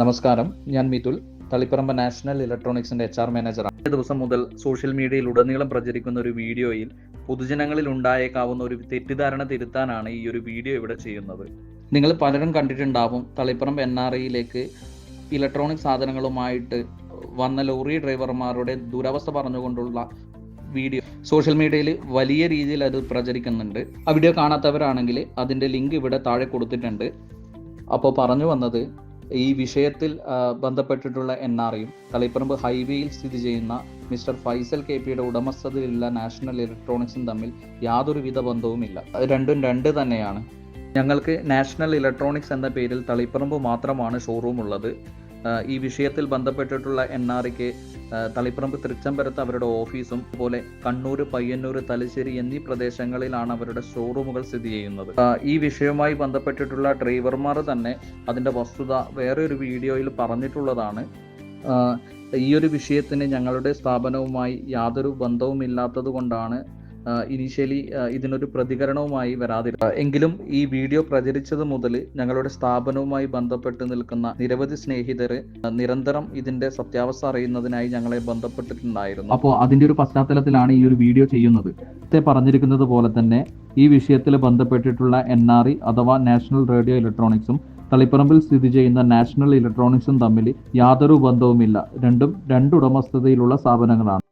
നമസ്കാരം, ഞാൻ മിതുൽ, Taliparamba national ഇലക്ട്രോണിക്സിന്റെ HR മാനേജറാണ്. ഈ ദിവസം മുതൽ സോഷ്യൽ മീഡിയയിൽ ഉടനീളം പ്രചരിക്കുന്ന ഒരു വീഡിയോയിൽ പൊതുജനങ്ങളിൽ ഉണ്ടായേക്കാവുന്ന ഒരു തെറ്റിദ്ധാരണ തിരുത്താനാണ് ഈ ഒരു വീഡിയോ ഇവിടെ ചെയ്യുന്നത്. നിങ്ങൾ പലരും കണ്ടിട്ടുണ്ടാവും, തളിപ്പറമ്പ് NRIയിലേക്ക് ഇലക്ട്രോണിക് സാധനങ്ങളുമായിട്ട് വന്ന ലോറി ഡ്രൈവർമാരുടെ ദുരവസ്ഥ പറഞ്ഞുകൊണ്ടുള്ള വീഡിയോ സോഷ്യൽ മീഡിയയിൽ വലിയ രീതിയിൽ അത് പ്രചരിക്കുന്നുണ്ട്. ആ വീഡിയോ കാണാത്തവരാണെങ്കിൽ അതിൻ്റെ ലിങ്ക് ഇവിടെ താഴെ കൊടുത്തിട്ടുണ്ട്. അപ്പോൾ പറഞ്ഞു വന്നത്, ഈ വിഷയത്തിൽ ബന്ധപ്പെട്ടിട്ടുള്ള NRIയും തളിപ്പറമ്പ് ഹൈവേയിൽ സ്ഥിതി ചെയ്യുന്ന മിസ്റ്റർ ഫൈസൽ KPയുടെ ഉടമസ്ഥതയിലുള്ള നാഷണൽ ഇലക്ട്രോണിക്സും തമ്മിൽ യാതൊരുവിധ ബന്ധവുമില്ല. രണ്ടും രണ്ട് തന്നെയാണ്. ഞങ്ങൾക്ക് നാഷണൽ ഇലക്ട്രോണിക്സ് എന്ന പേരിൽ തളിപ്പറമ്പ് മാത്രമാണ് ഷോറൂം ഉള്ളത്. ഈ വിഷയത്തിൽ ബന്ധപ്പെട്ടിട്ടുള്ള NRIക്ക് തളിപ്പറമ്പ് തൃച്ചംബരത്ത് അവരുടെ ഓഫീസും അതുപോലെ കണ്ണൂർ, പയ്യന്നൂർ, തലശ്ശേരി എന്നീ പ്രദേശങ്ങളിലാണ് അവരുടെ ഷോറൂമുകൾ സ്ഥിതി ചെയ്യുന്നത്. ഈ വിഷയവുമായി ബന്ധപ്പെട്ടിട്ടുള്ള ഡ്രൈവർമാർ തന്നെ അതിൻ്റെ വസ്തുത വേറെ ഒരു വീഡിയോയിൽ പറഞ്ഞിട്ടുള്ളതാണ്. ഈ ഒരു വിഷയത്തിന് ഞങ്ങളുടെ സ്ഥാപനവുമായി യാതൊരു ബന്ധവുമില്ലാത്തത് കൊണ്ടാണ് ഇനീഷ്യലി ഇതിനൊരു പ്രതികരണവുമായി വരാതിരുന്നത്. എങ്കിലും ഈ വീഡിയോ പ്രചരിച്ചത് മുതൽ ഞങ്ങളുടെ സ്ഥാപനവുമായി ബന്ധപ്പെട്ട് നിൽക്കുന്ന നിരവധി സ്നേഹിതർ നിരന്തരം ഇതിന്റെ സത്യാവസ്ഥ അറിയുന്നതിനായി ഞങ്ങളെ ബന്ധപ്പെട്ടിട്ടുണ്ടായിരുന്നു. അപ്പോൾ അതിന്റെ ഒരു പശ്ചാത്തലത്തിലാണ് ഈ ഒരു വീഡിയോ ചെയ്യുന്നത്. നേരത്തെ പറഞ്ഞിരിക്കുന്നത് പോലെ തന്നെ ഈ വിഷയത്തിൽ ബന്ധപ്പെട്ടിട്ടുള്ള NRI അഥവാ നാഷണൽ റേഡിയോ ഇലക്ട്രോണിക്സും തളിപ്പറമ്പിൽ സ്ഥിതി ചെയ്യുന്ന നാഷണൽ ഇലക്ട്രോണിക്സും തമ്മിൽ യാതൊരു ബന്ധവുമില്ല. രണ്ടും രണ്ട് ഉടമസ്ഥതയിലുള്ള സ്ഥാപനങ്ങളാണ്.